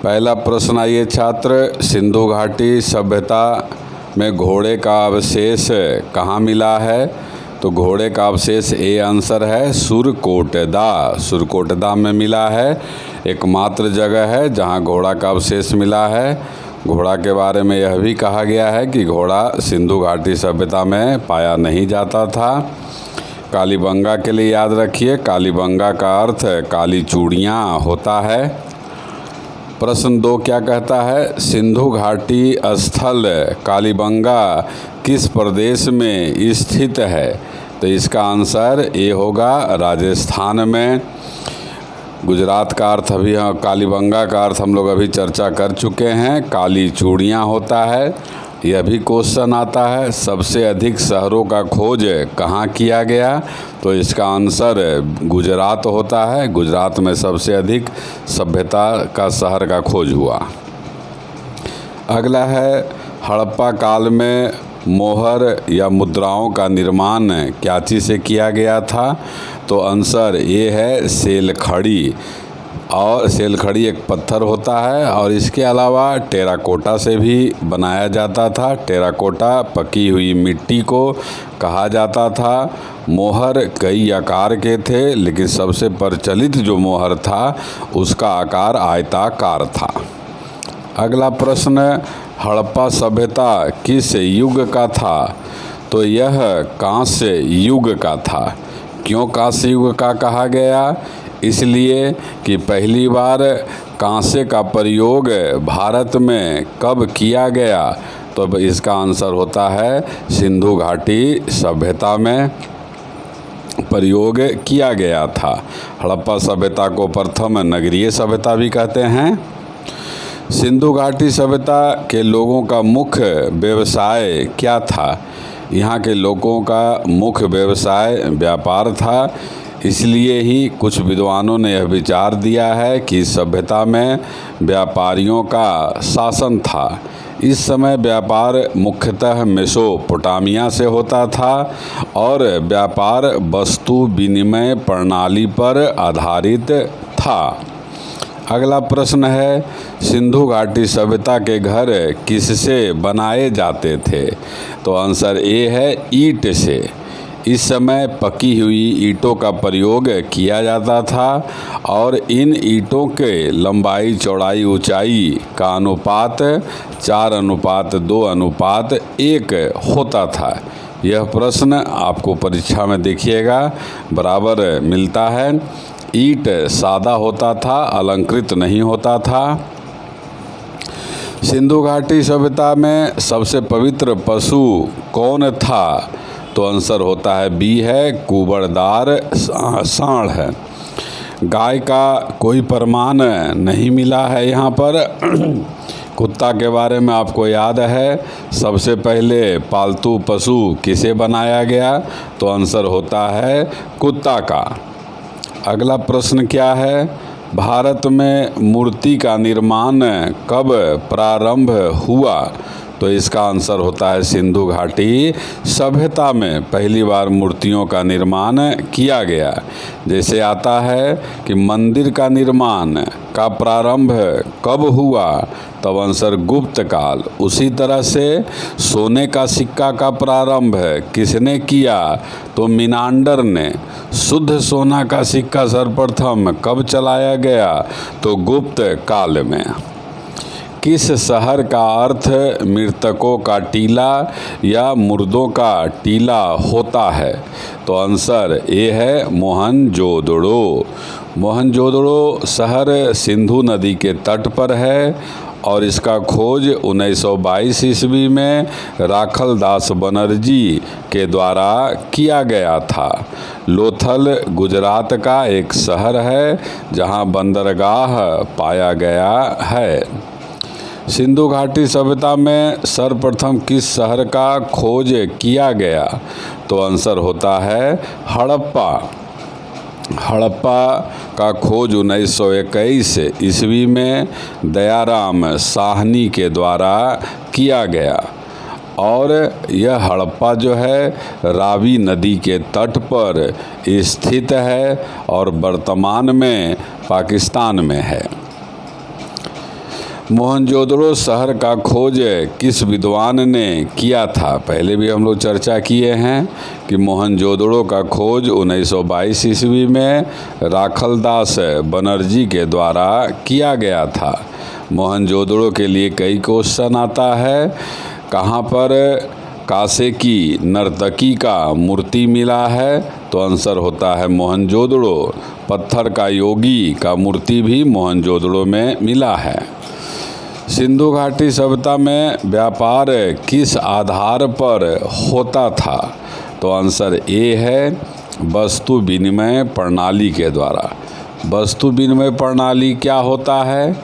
पहला प्रश्न आइए छात्र, सिंधु घाटी सभ्यता में घोड़े का अवशेष कहाँ मिला है? तो घोड़े का अवशेष ए आंसर है सुरकोटदा। सुरकोटदा में मिला है, एकमात्र जगह है जहाँ घोड़ा का अवशेष मिला है। घोड़ा के बारे में यह भी कहा गया है कि घोड़ा सिंधु घाटी सभ्यता में पाया नहीं जाता था। कालीबंगा के लिए याद रखिए, कालीबंगा का अर्थ काली चूड़ियाँ होता है। प्रश्न 2 क्या कहता है? सिंधु घाटी स्थल कालीबंगा किस प्रदेश में स्थित है? तो इसका आंसर ए होगा राजस्थान में। गुजरात का अर्थ अभी कालीबंगा का अर्थ हम लोग अभी चर्चा कर चुके हैं, काली चूड़ियाँ होता है। यह भी क्वेश्चन आता है, सबसे अधिक शहरों का खोज कहाँ किया गया? तो इसका आंसर गुजरात होता है। गुजरात में सबसे अधिक सभ्यता का शहर का खोज हुआ। अगला है, हड़प्पा काल में मोहर या मुद्राओं का निर्माण क्या चीज़ से किया गया था? तो आंसर ये है सेलखड़ी। और सेलखड़ी एक पत्थर होता है और इसके अलावा टेराकोटा से भी बनाया जाता था। टेराकोटा पकी हुई मिट्टी को कहा जाता था। मोहर कई आकार के थे, लेकिन सबसे प्रचलित जो मोहर था उसका आकार आयताकार था। अगला प्रश्न, हड़प्पा सभ्यता किस युग का था? तो यह कांस्य युग का था। क्यों कांस्य युग का कहा गया? इसलिए कि पहली बार कांसे का प्रयोग भारत में कब किया गया? तो इसका आंसर होता है सिंधु घाटी सभ्यता में प्रयोग किया गया था। हड़प्पा सभ्यता को प्रथम नगरीय सभ्यता भी कहते हैं। सिंधु घाटी सभ्यता के लोगों का मुख्य व्यवसाय क्या था? यहाँ के लोगों का मुख्य व्यवसाय व्यापार था। इसलिए ही कुछ विद्वानों ने यह विचार दिया है कि सभ्यता में व्यापारियों का शासन था। इस समय व्यापार मुख्यतः मेसोपोटामिया से होता था और व्यापार वस्तु विनिमय प्रणाली पर आधारित था। अगला प्रश्न है, सिंधु घाटी सभ्यता के घर किससे बनाए जाते थे? तो आंसर ए है ईंट से। इस समय पकी हुई ईंटों का प्रयोग किया जाता था और इन ईंटों के लंबाई चौड़ाई ऊंचाई का अनुपात 4:2:1 होता था। यह प्रश्न आपको परीक्षा में देखिएगा बराबर मिलता है। ईंट सादा होता था, अलंकृत नहीं होता था। सिंधु घाटी सभ्यता में सबसे पवित्र पशु कौन था? तो आंसर होता है बी है कुबड़दार सांड है। गाय का कोई प्रमाण नहीं मिला है यहाँ पर। कुत्ता के बारे में आपको याद है, सबसे पहले पालतू पशु किसे बनाया गया? तो आंसर होता है कुत्ता का। अगला प्रश्न क्या है, भारत में मूर्ति का निर्माण कब प्रारंभ हुआ? तो इसका आंसर होता है सिंधु घाटी सभ्यता में पहली बार मूर्तियों का निर्माण किया गया। जैसे आता है कि मंदिर का निर्माण का प्रारंभ कब हुआ? तब आंसर गुप्त काल। उसी तरह से सोने का सिक्का का प्रारंभ किसने किया? तो मिनांडर ने। शुद्ध सोना का सिक्का सर्वप्रथम कब चलाया गया? तो गुप्त काल में। किस शहर का अर्थ मृतकों का टीला या मुर्दों का टीला होता है? तो आंसर ए है मोहनजोदड़ो। मोहनजोदड़ो शहर सिंधु नदी के तट पर है और इसका खोज 1922 ईस्वी में राखल दास बनर्जी के द्वारा किया गया था। लोथल गुजरात का एक शहर है जहां बंदरगाह पाया गया है। सिंधु घाटी सभ्यता में सर्वप्रथम किस शहर का खोज किया गया? तो आंसर होता है हड़प्पा। हड़प्पा का खोज 1921 ईस्वी में दयाराम साहनी के द्वारा किया गया और यह हड़प्पा जो है रावी नदी के तट पर स्थित है और वर्तमान में पाकिस्तान में है। मोहनजोदड़ो शहर का खोज किस विद्वान ने किया था? पहले भी हम लोग चर्चा किए हैं कि मोहनजोदड़ो का खोज 1922 ईस्वी में राखलदास बनर्जी के द्वारा किया गया था। मोहनजोदड़ो के लिए कई क्वेश्चन आता है। कहाँ पर कांसे की नर्तकी का मूर्ति मिला है? तो आंसर होता है मोहनजोदड़ो। पत्थर का योगी का मूर्ति भी मोहनजोदड़ो में मिला है। सिंधु घाटी सभ्यता में व्यापार किस आधार पर होता था? तो आंसर ए है वस्तु विनिमय प्रणाली के द्वारा। वस्तु विनिमय प्रणाली क्या होता है?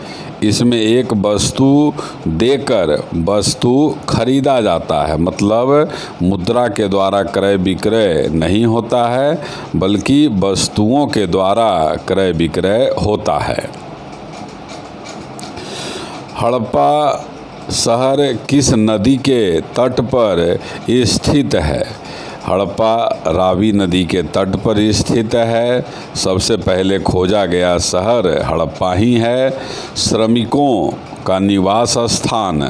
इसमें एक वस्तु देकर वस्तु खरीदा जाता है, मतलब मुद्रा के द्वारा क्रय विक्रय नहीं होता है, बल्कि वस्तुओं के द्वारा क्रय विक्रय होता है। हड़प्पा शहर किस नदी के तट पर स्थित है? हड़प्पा रावी नदी के तट पर स्थित है। सबसे पहले खोजा गया शहर हड़प्पा ही है। श्रमिकों का निवास स्थान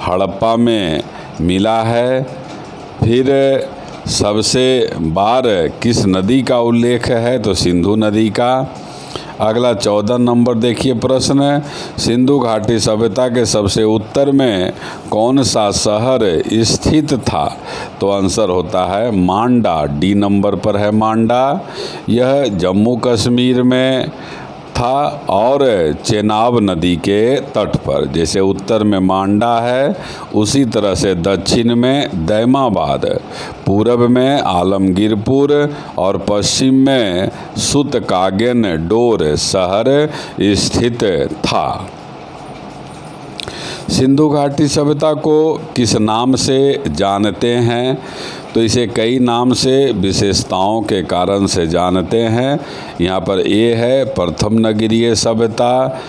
हड़प्पा में मिला है। फिर सबसे बार किस नदी का उल्लेख है? तो सिंधु नदी का। अगला 14 नंबर देखिए प्रश्न, सिंधु घाटी सभ्यता के सबसे उत्तर में कौन सा शहर स्थित था? तो आंसर होता है मांडा। डी नंबर पर है मांडा। यह जम्मू कश्मीर में था और चेनाब नदी के तट पर। जैसे उत्तर में मांडा है, उसी तरह से दक्षिण में दैमाबाद, पूरब में आलमगीरपुर और पश्चिम में सुतकागेन डोर शहर स्थित था। सिंधु घाटी सभ्यता को किस नाम से जानते हैं? तो इसे कई नाम से विशेषताओं के कारण से जानते हैं। यहाँ पर ए है प्रथम नगरीय सभ्यता,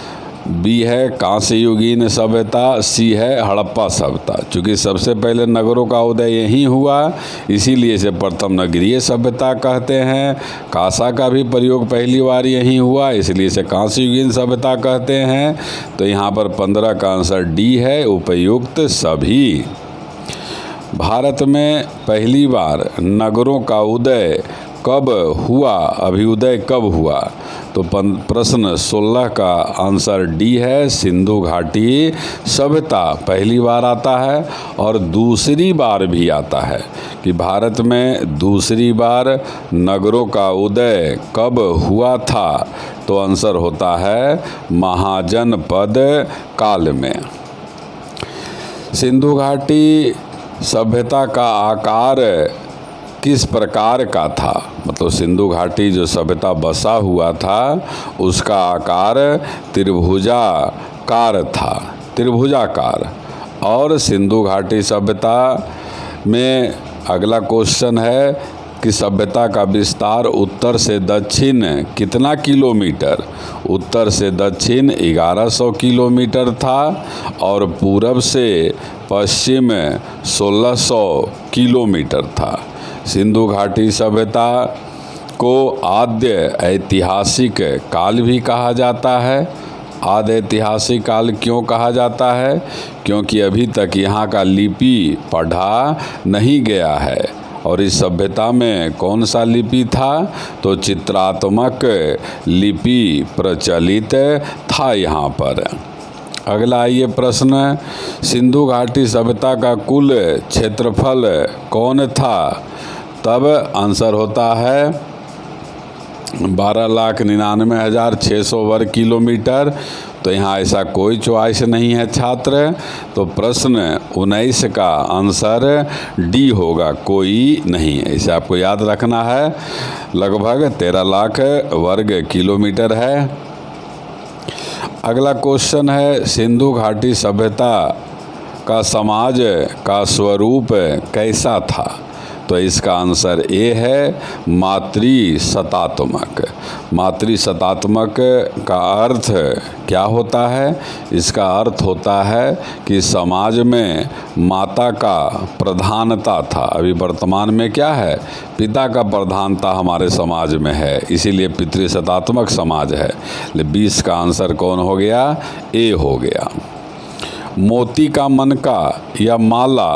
बी है कांस्य युगीन सभ्यता, सी है हड़प्पा सभ्यता। चूँकि सबसे पहले नगरों का उदय यहीं हुआ, इसीलिए इसे प्रथम नगरीय सभ्यता कहते हैं। कांसा का भी प्रयोग पहली बार यहीं हुआ, इसलिए इसे कांस्य युगीन सभ्यता कहते हैं। तो यहाँ पर 15 का आंसर डी है, उपयुक्त सभी। भारत में पहली बार नगरों का उदय कब हुआ? अभ्युदय कब हुआ? तो प्रश्न 16 का आंसर डी है, सिंधु घाटी सभ्यता पहली बार आता है। और दूसरी बार भी आता है कि भारत में दूसरी बार नगरों का उदय कब हुआ था? तो आंसर होता है महाजनपद काल में। सिंधु घाटी सभ्यता का आकार किस प्रकार का था? मतलब सिंधु घाटी जो सभ्यता बसा हुआ था उसका आकार त्रिभुजाकार था, त्रिभुजाकार। और सिंधु घाटी सभ्यता में अगला क्वेश्चन है कि सभ्यता का विस्तार उत्तर से दक्षिण कितना किलोमीटर? उत्तर से दक्षिण 1100 किलोमीटर था और पूरब से पश्चिम 1600 किलोमीटर था। सिंधु घाटी सभ्यता को आद्य ऐतिहासिक काल भी कहा जाता है। आद्य ऐतिहासिक काल क्यों कहा जाता है? क्योंकि अभी तक यहाँ का लिपि पढ़ा नहीं गया है। और इस सभ्यता में कौन सा लिपि था? तो चित्रात्मक लिपि प्रचलित था यहाँ पर। अगला आइए प्रश्न, सिंधु घाटी सभ्यता का कुल क्षेत्रफल कौन था? तब आंसर होता है 12,99,600 वर्ग किलोमीटर। तो यहाँ ऐसा कोई चॉइस नहीं है छात्र। तो प्रश्न 19 का आंसर डी होगा, कोई नहीं। ऐसे आपको याद रखना है। लगभग 13 लाख वर्ग किलोमीटर है। अगला क्वेश्चन है, सिंधु घाटी सभ्यता का समाज का स्वरूप कैसा था? तो इसका आंसर ए है मातृसत्तात्मक। मातृसत्तात्मक का अर्थ क्या होता है? इसका अर्थ होता है कि समाज में माता का प्रधानता था। अभी वर्तमान में क्या है? पिता का प्रधानता हमारे समाज में है, इसीलिए पितृसत्तात्मक समाज है। 20 का आंसर कौन हो गया? ए हो गया। मोती का मनका या माला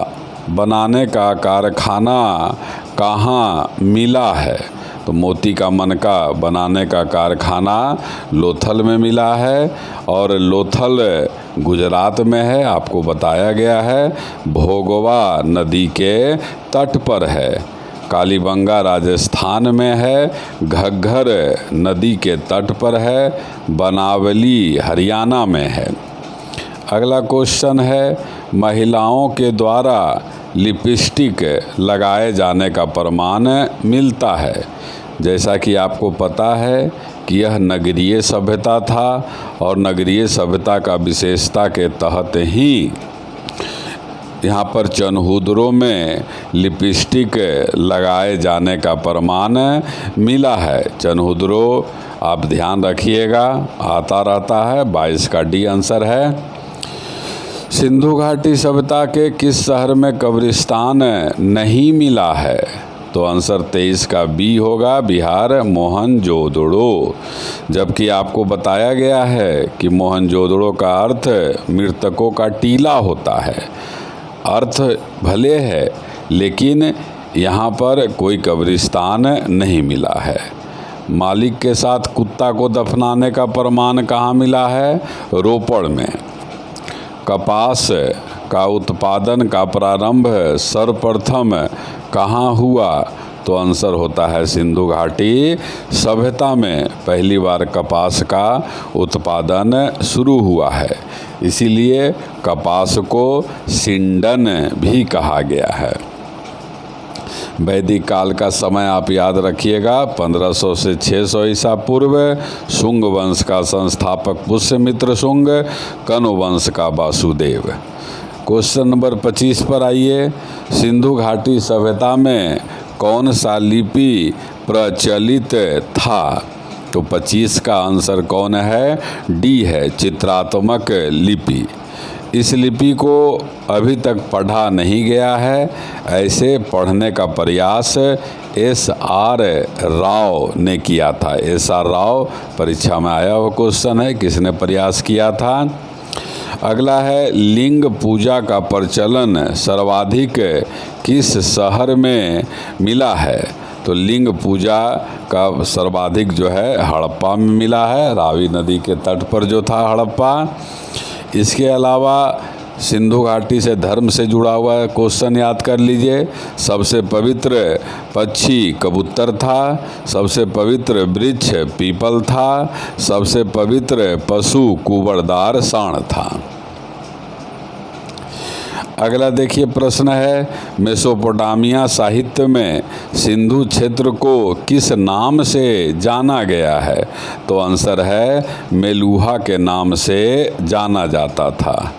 बनाने का कारखाना कहाँ मिला है? तो मोती का मनका बनाने का कारखाना लोथल में मिला है, और लोथल गुजरात में है, आपको बताया गया है। भोगवा नदी के तट पर है। कालीबंगा राजस्थान में है। घग्घर नदी के तट पर है। बनावली हरियाणा में है। अगला क्वेश्चन है, महिलाओं के द्वारा लिपस्टिक लगाए जाने का प्रमाण मिलता है। जैसा कि आपको पता है कि यह नगरीय सभ्यता था, और नगरीय सभ्यता का विशेषता के तहत ही यहाँ पर चनहुदरों में लिपस्टिक लगाए जाने का प्रमाण मिला है। चनहुदरों आप ध्यान रखिएगा, आता रहता है। 22 का डी आंसर है। सिंधु घाटी सभ्यता के किस शहर में कब्रिस्तान नहीं मिला है? तो आंसर 23 का बी होगा, बिहार मोहनजोदड़ो। जबकि आपको बताया गया है कि मोहनजोदड़ो का अर्थ मृतकों का टीला होता है। अर्थ भले है, लेकिन यहाँ पर कोई कब्रिस्तान नहीं मिला है। मालिक के साथ कुत्ता को दफनाने का प्रमाण कहाँ मिला है? रोपड़ में। कपास का उत्पादन का प्रारंभ सर्वप्रथम कहाँ हुआ? तो आंसर होता है सिंधु घाटी सभ्यता में पहली बार कपास का उत्पादन शुरू हुआ है। इसीलिए कपास को सिंडन भी कहा गया है। वैदिक काल का समय आप याद रखिएगा, 1500 से 600 ईसा पूर्व। शुंग वंश का संस्थापक पुष्यमित्र शुंग, कनु वंश का वासुदेव। क्वेश्चन नंबर 25 पर आइए। सिंधु घाटी सभ्यता में कौन सा लिपि प्रचलित था? तो 25 का आंसर कौन है? डी है, चित्रात्मक लिपि। इस लिपि को अभी तक पढ़ा नहीं गया है। ऐसे पढ़ने का प्रयास S.R. राव ने किया था। S.R. राव परीक्षा में आया हुआ क्वेश्चन है, किसने प्रयास किया था। अगला है, लिंग पूजा का प्रचलन सर्वाधिक किस शहर में मिला है? तो लिंग पूजा का सर्वाधिक जो है हड़प्पा में मिला है, रावी नदी के तट पर जो था हड़प्पा। इसके अलावा सिंधु घाटी से धर्म से जुड़ा हुआ क्वेश्चन याद कर लीजिए। सबसे पवित्र पक्षी कबूतर था, सबसे पवित्र वृक्ष पीपल था, सबसे पवित्र पशु कुबड़दार सांड था। अगला देखिए प्रश्न है, मेसोपोटामिया साहित्य में सिंधु क्षेत्र को किस नाम से जाना गया है? तो आंसर है मेलुहा के नाम से जाना जाता था।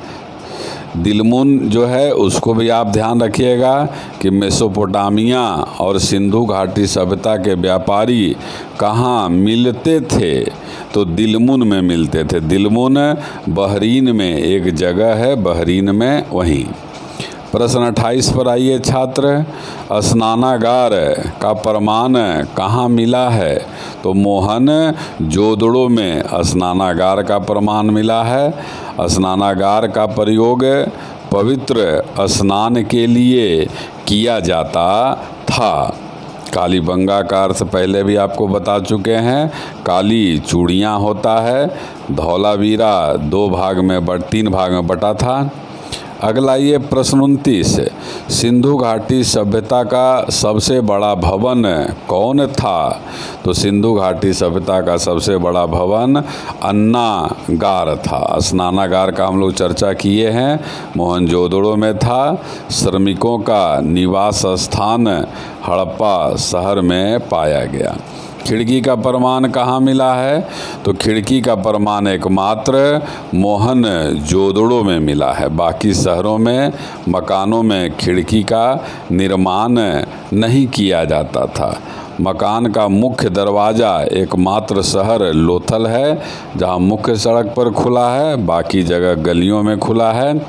दिलमुन जो है उसको भी आप ध्यान रखिएगा कि मेसोपोटामिया और सिंधु घाटी सभ्यता के व्यापारी कहाँ मिलते थे? तो दिलमुन में मिलते थे। दिलमुन बहरीन में एक जगह है, बहरीन में वहीं। प्रश्न 28 पर आइए छात्र, स्नानागार का प्रमाण कहाँ मिला है? तो मोहनजोदड़ो में स्नानागार का प्रमाण मिला है। स्नानागार का प्रयोग पवित्र स्नान के लिए किया जाता था। कालीबंगा का अर्थ पहले भी आपको बता चुके हैं, काली चूड़ियाँ होता है। धौलावीरा 3 भाग में बटा था। अगला ये प्रश्न 29, सिंधु घाटी सभ्यता का सबसे बड़ा भवन कौन था? तो सिंधु घाटी सभ्यता का सबसे बड़ा भवन अन्नागार था। स्नानागार का हम लोग चर्चा किए हैं, मोहनजोदड़ो में था। श्रमिकों का निवास स्थान हड़प्पा शहर में पाया गया। खिड़की का प्रमाण कहाँ मिला है? तो खिड़की का प्रमाण एकमात्र मोहनजोदड़ो में मिला है। बाकी शहरों में मकानों में खिड़की का निर्माण नहीं किया जाता था। मकान का मुख्य दरवाज़ा एकमात्र शहर लोथल है, जहाँ मुख्य सड़क पर खुला है, बाकी जगह गलियों में खुला है।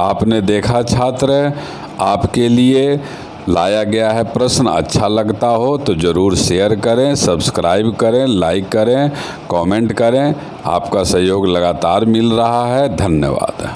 आपने देखा छात्र, आपके लिए लाया गया है प्रश्न। अच्छा लगता हो तो ज़रूर शेयर करें, सब्सक्राइब करें, लाइक करें, कमेंट करें। आपका सहयोग लगातार मिल रहा है। धन्यवाद।